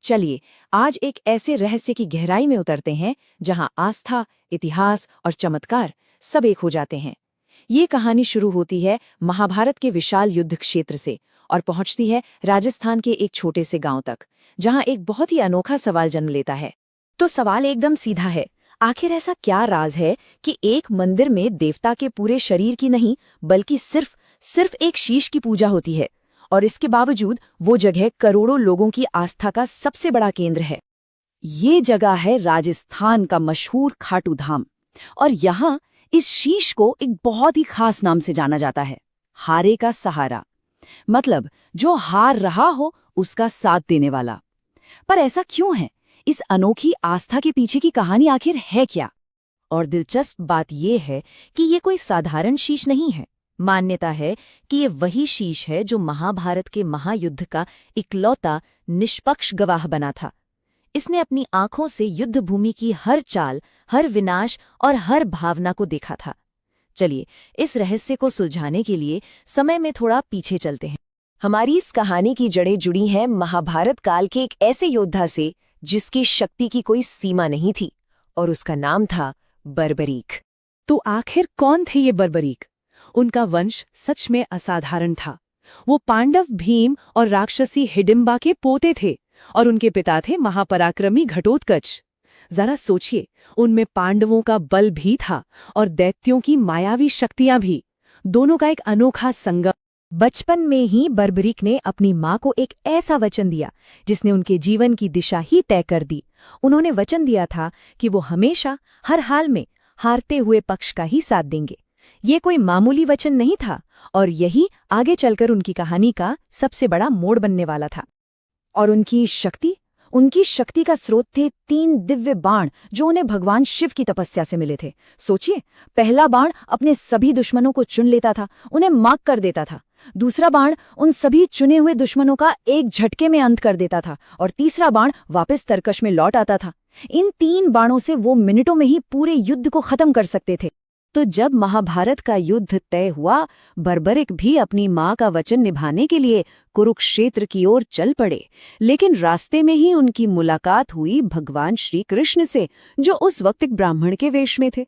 चलिए आज एक ऐसे रहस्य की गहराई में उतरते हैं जहां आस्था, इतिहास और चमत्कार सब एक हो जाते हैं। ये कहानी शुरू होती है महाभारत के विशाल युद्ध क्षेत्र से और पहुंचती है राजस्थान के एक छोटे से गांव तक, जहां एक बहुत ही अनोखा सवाल जन्म लेता है। तो सवाल एकदम सीधा है, आखिर ऐसा क्या राज है कि एक मंदिर में देवता के पूरे शरीर की नहीं बल्कि सिर्फ एक शीश की पूजा होती है, और इसके बावजूद वो जगह करोड़ों लोगों की आस्था का सबसे बड़ा केंद्र है। ये जगह है राजस्थान का मशहूर खाटू धाम, और यहाँ इस शीश को एक बहुत ही खास नाम से जाना जाता है, हारे का सहारा। मतलब जो हार रहा हो उसका साथ देने वाला। पर ऐसा क्यों है? इस अनोखी आस्था के पीछे की कहानी आखिर है क्या? और दिलचस्प बात यह है कि ये कोई साधारण शीश नहीं है। मान्यता है कि ये वही शीश है जो महाभारत के महायुद्ध का इकलौता निष्पक्ष गवाह बना था। इसने अपनी आंखों से युद्ध भूमि की हर चाल, हर विनाश और हर भावना को देखा था। चलिए इस रहस्य को सुलझाने के लिए समय में थोड़ा पीछे चलते हैं। हमारी इस कहानी की जड़ें जुड़ी हैं महाभारत काल के एक ऐसे योद्धा से जिसकी शक्ति की कोई सीमा नहीं थी, और उसका नाम था बर्बरीक। तो आखिर कौन थे ये बर्बरीक? उनका वंश सच में असाधारण था। वो पांडव, भीम और राक्षसी हिडिंबा के पोते थे, और उनके पिता थे महापराक्रमी घटोत्कच। जरा सोचिए, उनमें पांडवों का बल भी था और दैत्यों की मायावी शक्तियां भी, दोनों का एक अनोखा संगम। बचपन में ही बर्बरीक ने अपनी माँ को एक ऐसा वचन दिया जिसने उनके जीवन की दिशा ही तय कर दी। उन्होंने वचन दिया था कि वो हमेशा हर हाल में हारते हुए पक्ष का ही साथ देंगे। ये कोई मामूली वचन नहीं था, और यही आगे चलकर उनकी कहानी का सबसे बड़ा मोड़ बनने वाला था। और उनकी शक्ति का स्रोत थे 3 दिव्य बाण जो उन्हें भगवान शिव की तपस्या से मिले थे। सोचिए, पहला बाण अपने सभी दुश्मनों को चुन लेता था, उन्हें मार कर देता था। दूसरा बाण उन सभी चुने हुए दुश्मनों का एक झटके में अंत कर देता था, और तीसरा बाण वापस तरकश में लौट आता था। इन 3 बाणों से वो मिनटों में ही पूरे युद्ध को खत्म कर सकते थे। तो जब महाभारत का युद्ध तय हुआ, बर्बरीक भी अपनी माँ का वचन निभाने के लिए कुरुक्षेत्र की ओर चल पड़े। लेकिन रास्ते में ही उनकी मुलाकात हुई भगवान श्री कृष्ण से, जो उस वक्त एक ब्राह्मण के वेश में थे।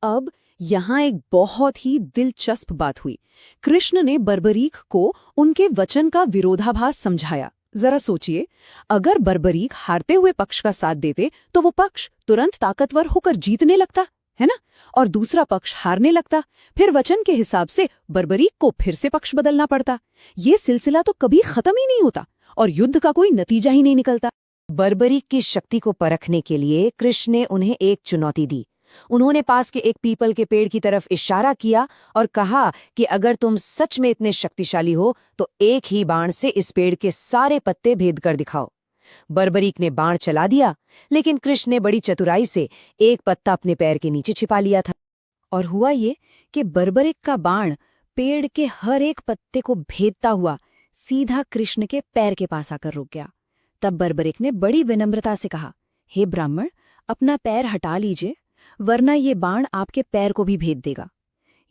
अब यहाँ एक बहुत ही दिलचस्प बात हुई। कृष्ण ने बर्बरीक को उनके वचन का विरोधाभास समझाया। जरा सोचिए, अगर बर्बरीक हारते हुए पक्ष का साथ देते तो वो पक्ष तुरंत ताकतवर होकर जीतने लगता, है ना? और दूसरा पक्ष हारने लगता। फिर वचन के हिसाब से बर्बरीक को फिर से पक्ष बदलना पड़ता। ये सिलसिला तो कभी खत्म ही नहीं होता और युद्ध का कोई नतीजा ही नहीं निकलता। बर्बरीक की शक्ति को परखने के लिए कृष्ण ने उन्हें एक चुनौती दी। उन्होंने पास के एक पीपल के पेड़ की तरफ इशारा किया और कहा कि अगर तुम सच में इतने शक्तिशाली हो तो एक ही बाण से इस पेड़ के सारे पत्ते भेद कर दिखाओ। बर्बरीक ने बाण चला दिया, लेकिन कृष्ण ने बड़ी चतुराई से एक पत्ता अपने पैर के नीचे छिपा लिया था। और हुआ ये कि बर्बरीक का बाण पेड़ के हर एक पत्ते को भेदता हुआ सीधा कृष्ण के पैर के पास आकर रुक गया। तब बर्बरीक ने बड़ी विनम्रता से कहा, हे ब्राह्मण, अपना पैर हटा लीजिए, वरना ये बाण आपके पैर को भी भेद देगा।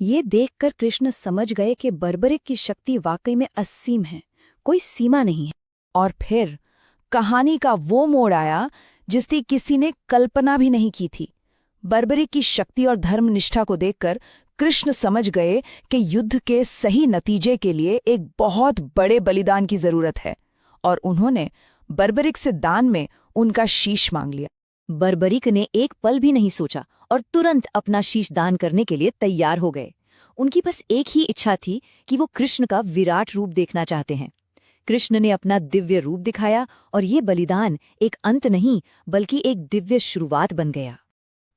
ये देखकर कृष्ण समझ गए कि बर्बरीक की शक्ति वाकई में असीम है, कोई सीमा नहीं है। और फिर कहानी का वो मोड़ आया जिसकी किसी ने कल्पना भी नहीं की थी। बर्बरीक की शक्ति और धर्मनिष्ठा को देखकर कृष्ण समझ गए कि युद्ध के सही नतीजे के लिए एक बहुत बड़े बलिदान की जरूरत है, और उन्होंने बर्बरीक से दान में उनका शीश मांग लिया। बर्बरीक ने एक पल भी नहीं सोचा और तुरंत अपना शीश दान करने के लिए तैयार हो गए। उनकी बस एक ही इच्छा थी कि वो कृष्ण का विराट रूप देखना चाहते हैं। कृष्ण ने अपना दिव्य रूप दिखाया, और ये बलिदान एक अंत नहीं बल्कि एक दिव्य शुरुआत बन गया।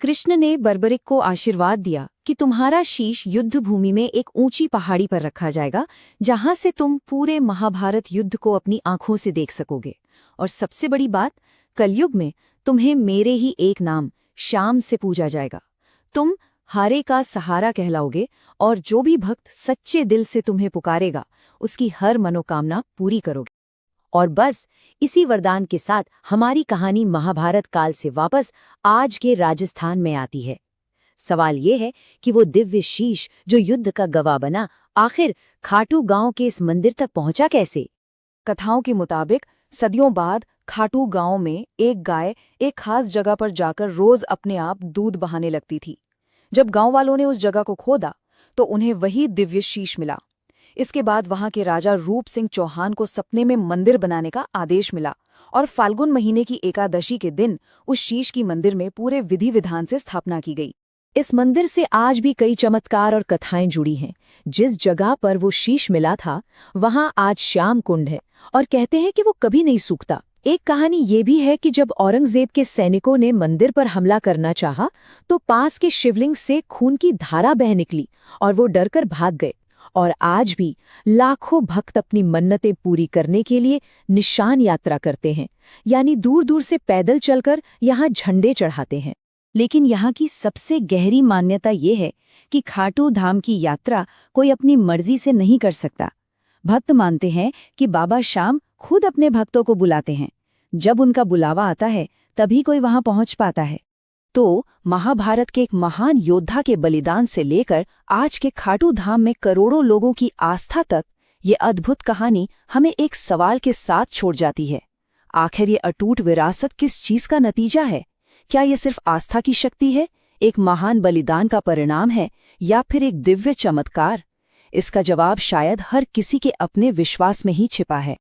कृष्ण ने बर्बरीक को आशीर्वाद दिया कि तुम्हारा शीश युद्ध भूमि में एक ऊंची पहाड़ी पर रखा जाएगा, जहां से तुम पूरे महाभारत युद्ध को अपनी आंखों से देख सकोगे। और सबसे बड़ी बात, कलयुग में तुम्हें मेरे ही एक नाम श्याम से पूजा जाएगा। तुम हारे का सहारा कहलाओगे, और जो भी भक्त सच्चे दिल से तुम्हें पुकारेगा उसकी हर मनोकामना पूरी करोगे। और बस इसी वरदान के साथ हमारी कहानी महाभारत काल से वापस आज के राजस्थान में आती है। सवाल ये है कि वो दिव्य शीश जो युद्ध का गवाह बना, आखिर खाटू गांव के इस मंदिर तक पहुंचा कैसे? कथाओं के मुताबिक सदियों बाद खाटू गांव में एक गाय एक खास जगह पर जाकर रोज अपने आप दूध बहाने लगती थी। जब गांव वालों ने उस जगह को खोदा तो उन्हें वही दिव्य शीश मिला। इसके बाद वहां के राजा रूप सिंह चौहान को सपने में मंदिर बनाने का आदेश मिला और फाल्गुन महीने की एकादशी के दिन उस शीश की मंदिर में पूरे विधि विधान से स्थापना की गई। इस मंदिर से आज भी कई चमत्कार और कथाएं जुड़ी हैं। जिस जगह पर वो शीश मिला था वहां आज श्याम कुंड है और कहते हैं कि वो कभी नहीं सूखता। एक कहानी ये भी है कि जब औरंगजेब के सैनिकों ने मंदिर पर हमला करना चाहा तो पास के शिवलिंग से खून की धारा बह निकली और वो डरकर भाग गए। और आज भी लाखों भक्त अपनी मन्नतें पूरी करने के लिए निशान यात्रा करते हैं, यानी दूर दूर से पैदल चलकर यहाँ झंडे चढ़ाते हैं। लेकिन यहाँ की सबसे गहरी मान्यता ये है कि खाटू धाम की यात्रा कोई अपनी मर्जी से नहीं कर सकता। भक्त मानते हैं कि बाबा श्याम खुद अपने भक्तों को बुलाते हैं। जब उनका बुलावा आता है तभी कोई वहां पहुंच पाता है। तो महाभारत के एक महान योद्धा के बलिदान से लेकर आज के खाटू धाम में करोड़ों लोगों की आस्था तक, ये अद्भुत कहानी हमें एक सवाल के साथ छोड़ जाती है। आखिर ये अटूट विरासत किस चीज का नतीजा है? क्या ये सिर्फ आस्था की शक्ति है, एक महान बलिदान का परिणाम है, या फिर एक दिव्य चमत्कार? इसका जवाब शायद हर किसी के अपने विश्वास में ही छिपा है।